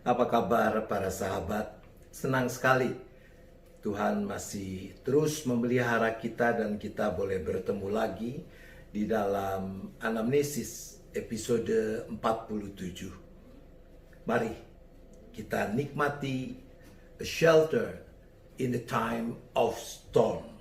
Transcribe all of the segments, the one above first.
Apa kabar para sahabat? Senang sekali Tuhan masih terus memelihara kita dan kita boleh bertemu lagi di dalam anamnesis episode 47. Mari kita nikmati a shelter in the time of storm.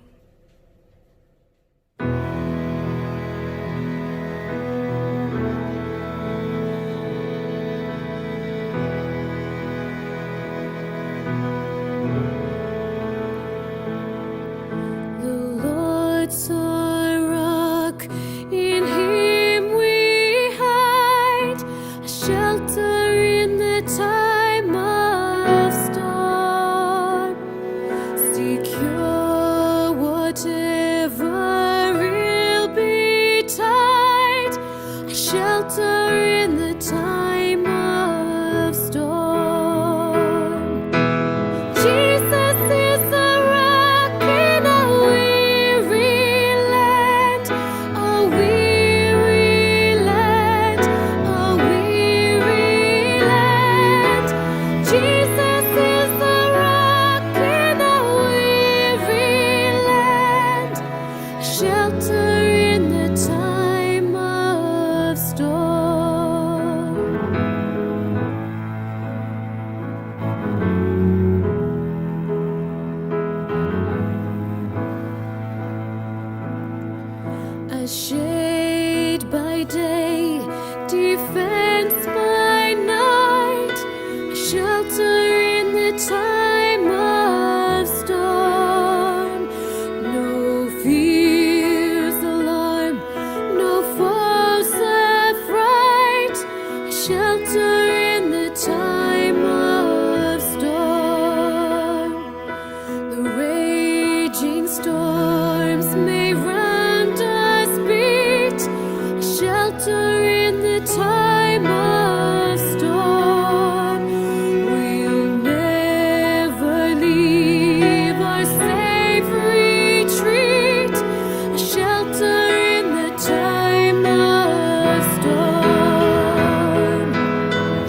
Shade by day, defense by night, shelter in the time of storm. No fears, alarm, no foes affright, shelter in the time of storm. The raging storms may shelter in the time of storm. We'll never leave our safe retreat, a shelter in the time of storm.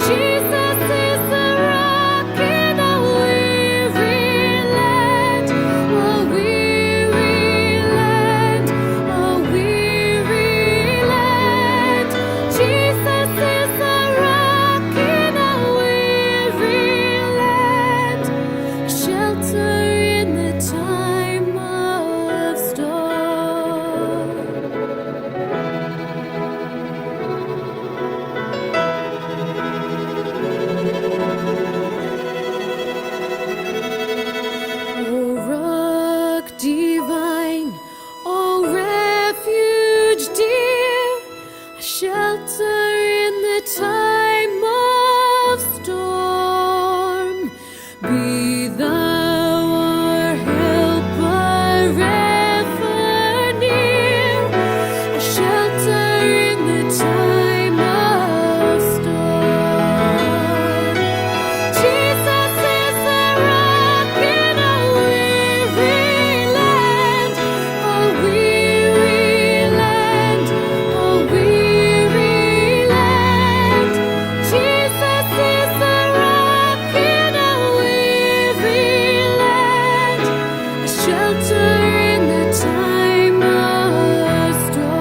Jesus is the rock in a weary land, a weary land, a weary land. Jesus is the rock in a weary land, shelter in the time of storm. O rock divine, O refuge dear, a shelter in the time of storm. Be thou our helper ever near, a shelter in the time of storm. Jesus is the rock in a weary land, a weary land, a weary land. Jesus is the rock in a weary land, a shelter in the time of storm.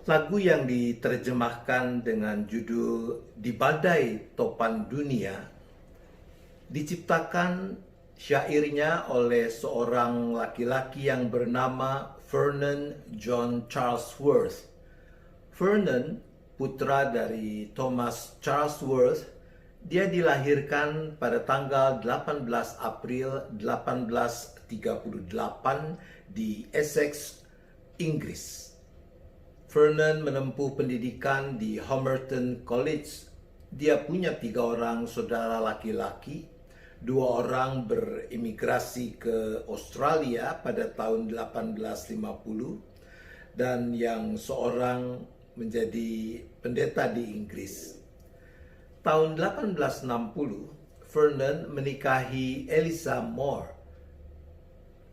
Lagu yang diterjemahkan dengan judul Di Badai Topan Dunia diciptakan syairnya oleh seorang laki-laki yang bernama Vernon John Charlesworth. Vernon, putra dari Thomas Charlesworth, dia dilahirkan pada tanggal 18 April 1838 di Essex, Inggris. Vernon menempuh pendidikan di Homerton College. Dia punya 3 orang saudara laki-laki. 2 orang berimigrasi ke Australia pada tahun 1850 dan yang seorang menjadi pendeta di Inggris. Tahun 1860, Vernon menikahi Eliza Moore.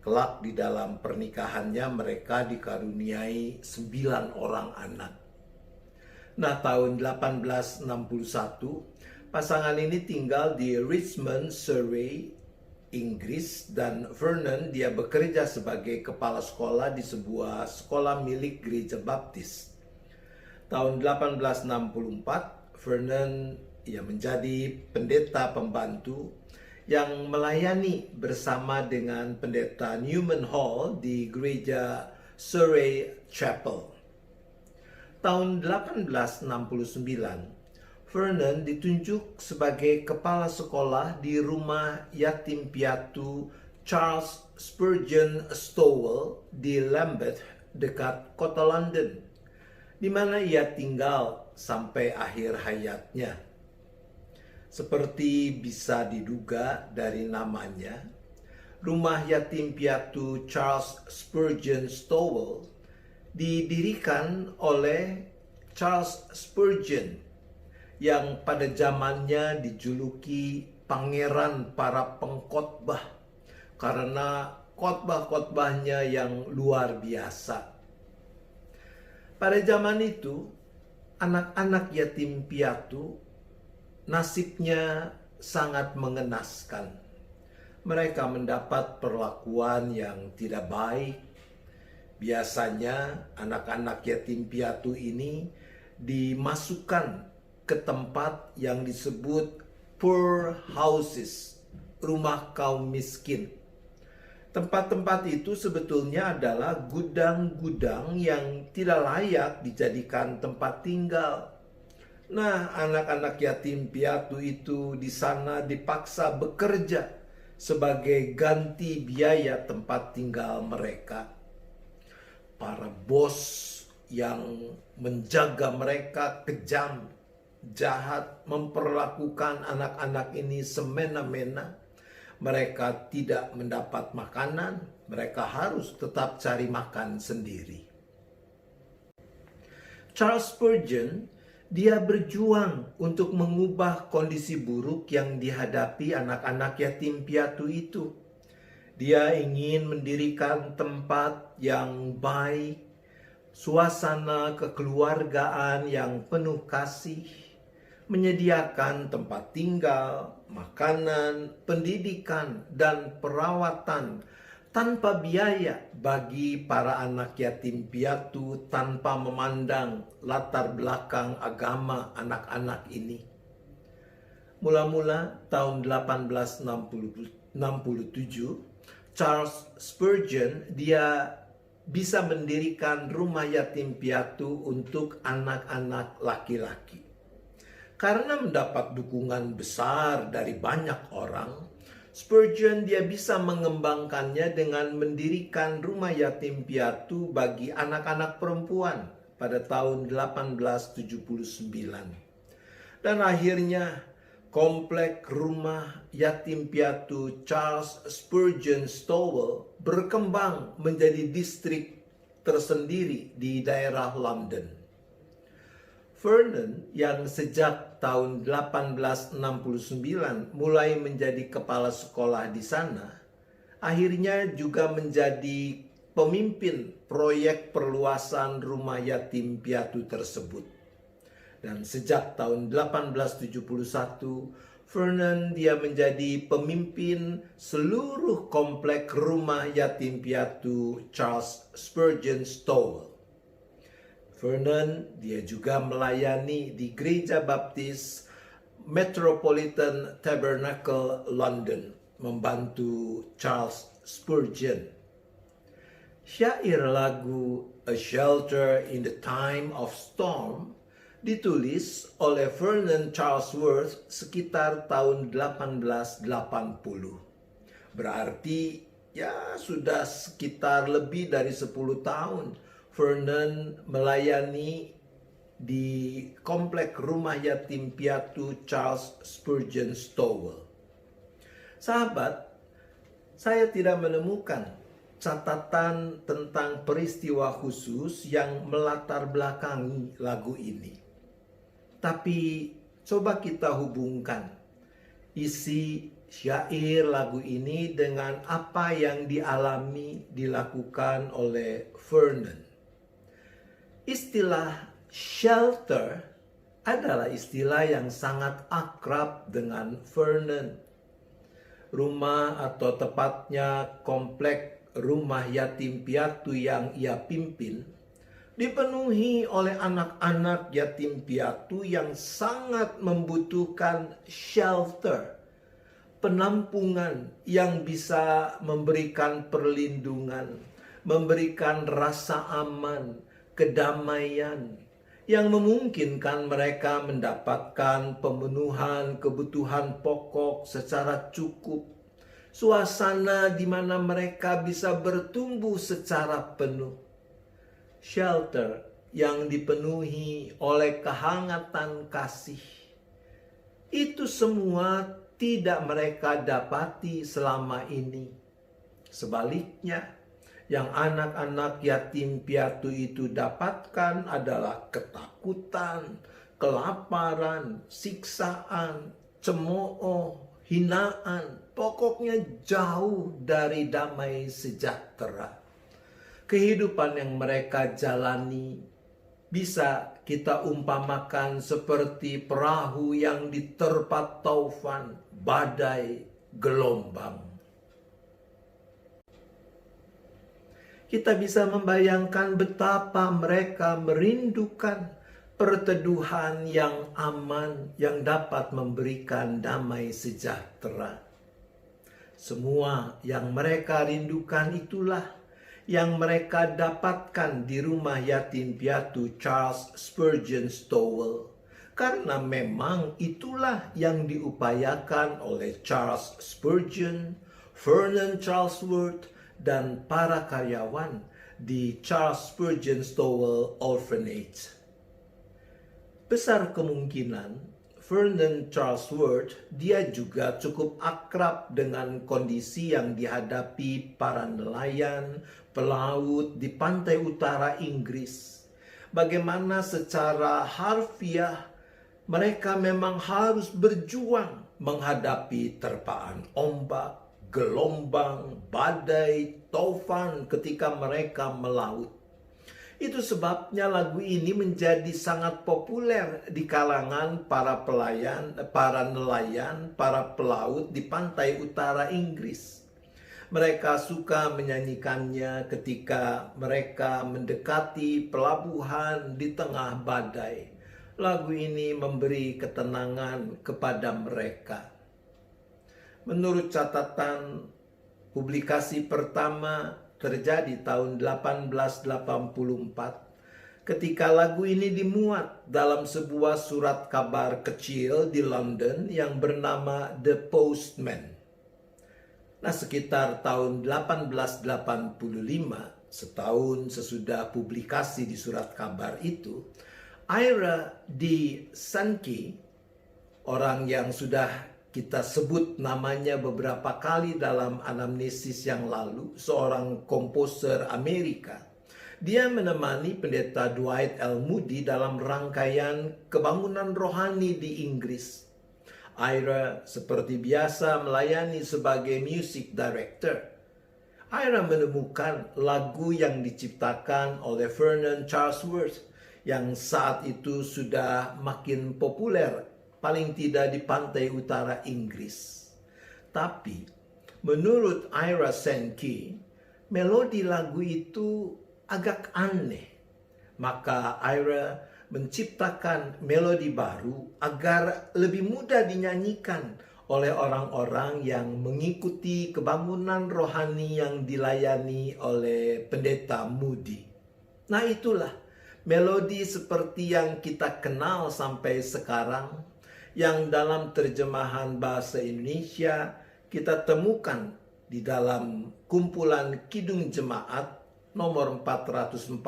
Kelak di dalam pernikahannya mereka dikaruniai 9 orang anak. Nah, tahun 1861, pasangan ini tinggal di Richmond, Surrey, Inggris, dan Vernon dia bekerja sebagai kepala sekolah di sebuah sekolah milik gereja baptis. Tahun 1864, Vernon menjadi pendeta pembantu yang melayani bersama dengan pendeta Newman Hall di gereja Surrey Chapel. Tahun 1869, Vernon ditunjuk sebagai kepala sekolah di rumah yatim piatu Charles Spurgeon Stowell di Lambeth dekat kota London, di mana ia tinggal sampai akhir hayatnya. Seperti bisa diduga dari namanya, rumah yatim piatu Charles Spurgeon Stowell didirikan oleh Charles Spurgeon yang pada zamannya dijuluki pangeran para pengkhotbah karena khotbah-khotbahnya yang luar biasa. Pada zaman itu, anak-anak yatim piatu nasibnya sangat mengenaskan. Mereka mendapat perlakuan yang tidak baik. Biasanya anak-anak yatim piatu ini dimasukkan ke tempat yang disebut poor houses, rumah kaum miskin. Tempat-tempat itu sebetulnya adalah gudang-gudang yang tidak layak dijadikan tempat tinggal. Nah, anak-anak yatim piatu itu di sana dipaksa bekerja sebagai ganti biaya tempat tinggal mereka. Para bos yang menjaga mereka kejam, jahat, memperlakukan anak-anak ini semena-mena. Mereka tidak mendapat makanan, mereka harus tetap cari makan sendiri. Charles Spurgeon, dia berjuang untuk mengubah kondisi buruk yang dihadapi anak-anak yatim piatu itu. Dia ingin mendirikan tempat yang baik, suasana kekeluargaan yang penuh kasih, menyediakan tempat tinggal, makanan, pendidikan, dan perawatan tanpa biaya bagi para anak yatim piatu tanpa memandang latar belakang agama anak-anak ini. Mula-mula tahun 1867, Charles Spurgeon dia bisa mendirikan rumah yatim piatu untuk anak-anak laki-laki. Karena mendapat dukungan besar dari banyak orang, Spurgeon dia bisa mengembangkannya dengan mendirikan rumah yatim piatu bagi anak-anak perempuan pada tahun 1879. Dan akhirnya komplek rumah yatim piatu Charles Spurgeon Stowell berkembang menjadi distrik tersendiri di daerah London. Vernon yang sejak tahun 1869 mulai menjadi kepala sekolah di sana, akhirnya juga menjadi pemimpin proyek perluasan rumah yatim piatu tersebut. Dan sejak tahun 1871, Vernon dia menjadi pemimpin seluruh komplek rumah yatim piatu Charles Spurgeon Stowell. Vernon dia juga melayani di Gereja Baptis Metropolitan Tabernacle London, membantu Charles Spurgeon. Syair lagu A Shelter in the Time of Storm ditulis oleh Vernon Charlesworth sekitar tahun 1880. Berarti ya sudah sekitar lebih dari 10 tahun Vernon melayani di komplek rumah yatim piatu Charles Spurgeon Stowell. Sahabat, saya tidak menemukan catatan tentang peristiwa khusus yang melatar belakangi lagu ini. Tapi Coba kita hubungkan isi syair lagu ini dengan apa yang dilakukan oleh Vernon. Istilah shelter adalah istilah yang sangat akrab dengan Vernon. Rumah atau tepatnya komplek rumah yatim piatu yang ia pimpin dipenuhi oleh anak-anak yatim piatu yang sangat membutuhkan shelter, penampungan yang bisa memberikan perlindungan, memberikan rasa aman, kedamaian, yang memungkinkan mereka mendapatkan pemenuhan kebutuhan pokok secara cukup, suasana di mana mereka bisa bertumbuh secara penuh. Shelter yang dipenuhi oleh kehangatan kasih. Itu semua tidak mereka dapati selama ini. Sebaliknya, yang anak-anak yatim piatu itu dapatkan adalah ketakutan, kelaparan, siksaan, cemooh, hinaan. Pokoknya jauh dari damai sejahtera. Kehidupan yang mereka jalani bisa kita umpamakan seperti perahu yang diterpa taufan, badai, gelombang. Kita bisa membayangkan betapa mereka merindukan perteduhan yang aman yang dapat memberikan damai sejahtera. Semua yang mereka rindukan itulah yang mereka dapatkan di rumah yatim piatu Charles Spurgeon Stowell. Karena memang itulah yang diupayakan oleh Charles Spurgeon, Vernon Charlesworth, dan para karyawan di Charles Spurgeon Stowell Orphanage. Besar kemungkinan Vernon Charlesworth, dia juga cukup akrab dengan kondisi yang dihadapi para nelayan, pelaut di pantai utara Inggris. Bagaimana secara harfiah mereka memang harus berjuang menghadapi terpaan ombak, gelombang, badai, taufan ketika mereka melaut. Itu sebabnya lagu ini menjadi sangat populer di kalangan para nelayan, para pelaut di pantai utara Inggris. Mereka suka menyanyikannya ketika mereka mendekati pelabuhan di tengah badai. Lagu ini memberi ketenangan kepada mereka. Menurut catatan, publikasi pertama terjadi tahun 1884 ketika lagu ini dimuat dalam sebuah surat kabar kecil di London yang bernama The Postman. Nah, sekitar tahun 1885, setahun sesudah publikasi di surat kabar itu, Ira D. Sankey, orang yang sudah kita sebut namanya beberapa kali dalam anamnesis yang lalu, seorang komposer Amerika. Dia menemani pendeta Dwight L. Moody dalam rangkaian kebangunan rohani di Inggris. Ira seperti biasa melayani sebagai music director. Ira menemukan lagu yang diciptakan oleh Vernon Charlesworth yang saat itu sudah makin populer, paling tidak di pantai utara Inggris. Tapi menurut Ira Sankey, melodi lagu itu agak aneh. Maka Ira menciptakan melodi baru agar lebih mudah dinyanyikan oleh orang-orang yang mengikuti kebangunan rohani yang dilayani oleh pendeta Moody. Nah, itulah melodi seperti yang kita kenal sampai sekarang, yang dalam terjemahan bahasa Indonesia kita temukan di dalam kumpulan Kidung Jemaat nomor 440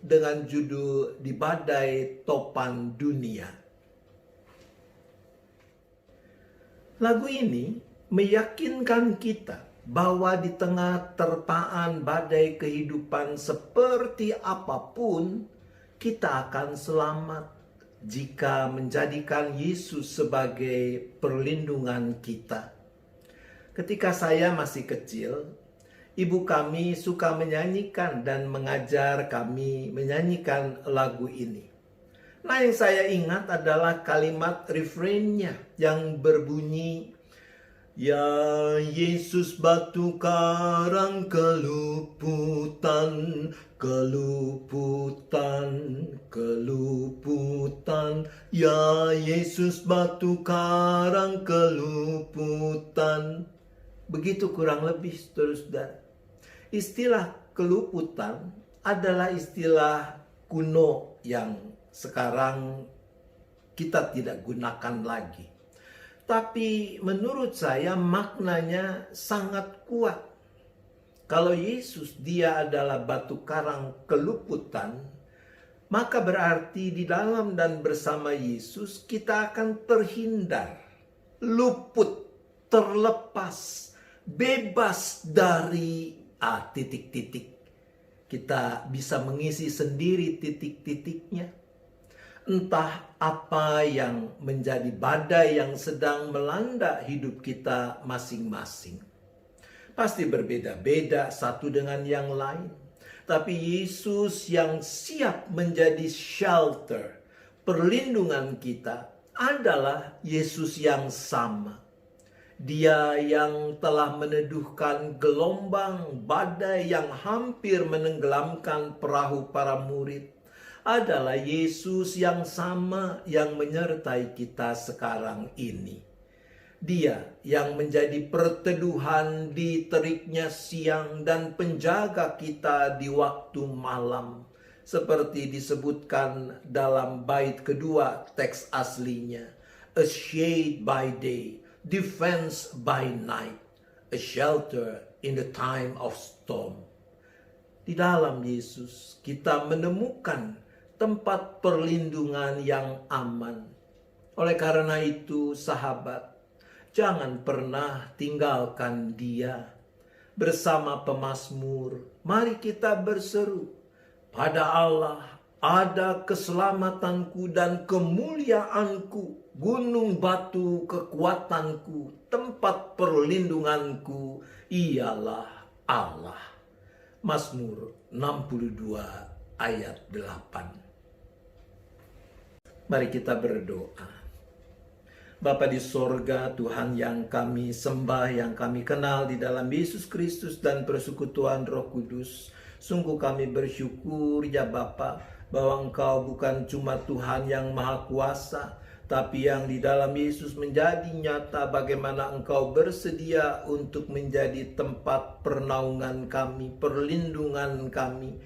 dengan judul Di Badai Topan Dunia. Lagu ini meyakinkan kita bahwa di tengah terpaan badai kehidupan seperti apapun, kita akan selamat jika menjadikan Yesus sebagai perlindungan kita. Ketika saya masih kecil, ibu kami suka menyanyikan dan mengajar kami menyanyikan lagu ini. Nah, yang saya ingat adalah kalimat refrainnya yang berbunyi, "Ya Yesus batu karang keluputan, keluputan, keluputan. Ya Yesus batu karang keluputan." Begitu kurang lebih, saudara-saudara. Istilah keluputan adalah istilah kuno yang sekarang kita tidak gunakan lagi. Tapi menurut saya maknanya sangat kuat. Kalau Yesus dia adalah batu karang keluputan, maka berarti di dalam dan bersama Yesus kita akan terhindar, luput, terlepas, bebas dari titik-titik. Kita bisa mengisi sendiri titik-titiknya. Entah apa yang menjadi badai yang sedang melanda hidup kita masing-masing. Pasti berbeda-beda satu dengan yang lain. Tapi Yesus yang siap menjadi shelter, perlindungan kita adalah Yesus yang sama. Dia yang telah meneduhkan gelombang badai yang hampir menenggelamkan perahu para murid adalah Yesus yang sama yang menyertai kita sekarang ini. Dia yang menjadi perteduhan di teriknya siang dan penjaga kita di waktu malam. Seperti disebutkan dalam bait kedua teks aslinya. A shade by day, defense by night, a shelter in the time of storm. Di dalam Yesus kita menemukan tempat perlindungan yang aman. Oleh karena itu, sahabat, jangan pernah tinggalkan Dia. Bersama pemazmur, mari kita berseru, "Pada Allah ada keselamatanku dan kemuliaanku, gunung batu kekuatanku, tempat perlindunganku, ialah Allah." Mazmur 62 ayat 8. Mari kita berdoa. Bapa di sorga, Tuhan yang kami sembah, yang kami kenal di dalam Yesus Kristus dan persekutuan Roh Kudus. Sungguh kami bersyukur ya Bapa, bahwa Engkau bukan cuma Tuhan yang Maha Kuasa, tapi yang di dalam Yesus menjadi nyata bagaimana Engkau bersedia untuk menjadi tempat pernaungan kami, perlindungan kami,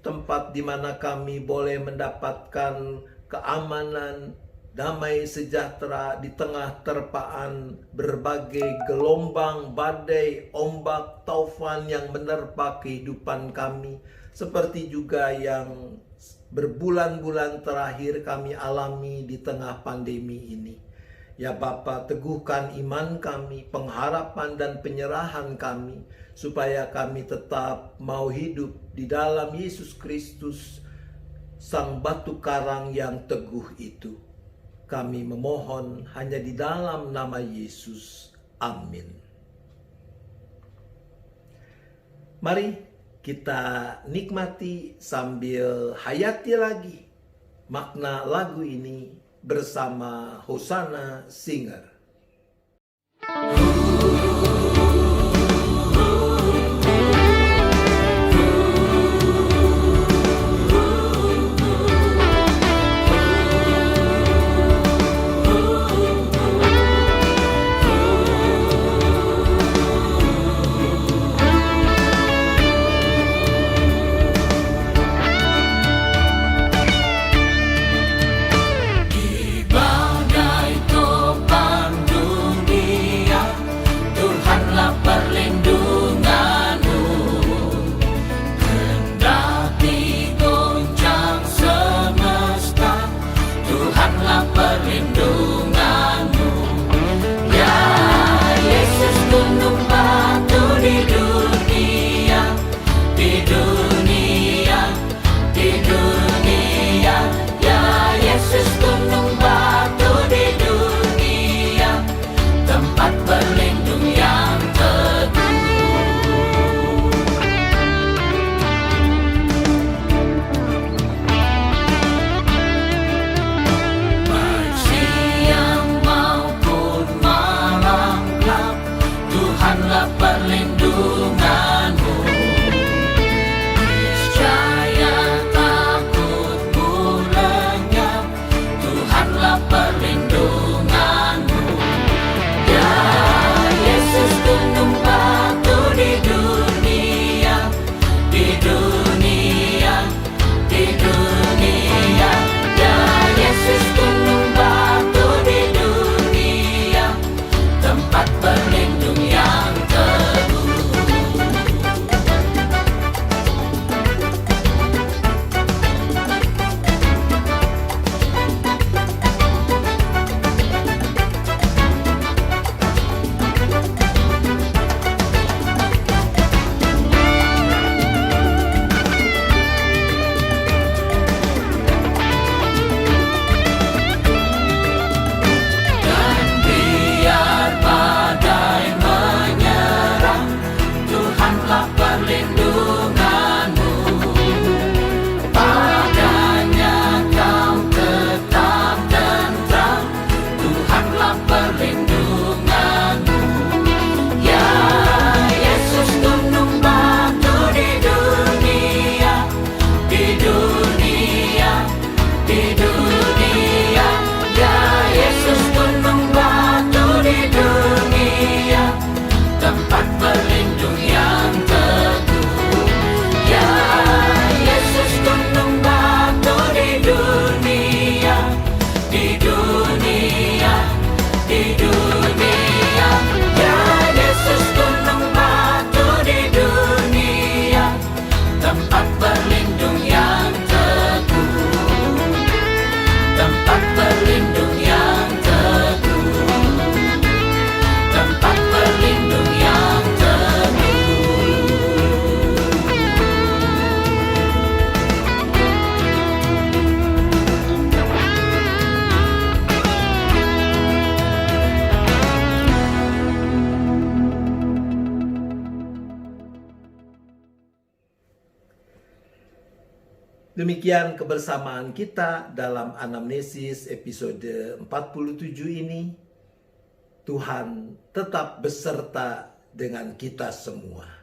tempat di mana kami boleh mendapatkan keamanan, damai sejahtera di tengah terpaan berbagai gelombang, badai, ombak, taufan yang menerpa kehidupan kami. Seperti juga yang berbulan-bulan terakhir kami alami di tengah pandemi ini. Ya Bapa, teguhkan iman kami, pengharapan dan penyerahan kami, supaya kami tetap mau hidup di dalam Yesus Kristus, Sang batu karang yang teguh itu. Kami memohon hanya di dalam nama Yesus. Amin. Mari kita nikmati sambil hayati lagi makna lagu ini bersama Hosana Singer. Demikian kebersamaan kita dalam anamnesis episode 47 ini. Tuhan tetap beserta dengan kita semua.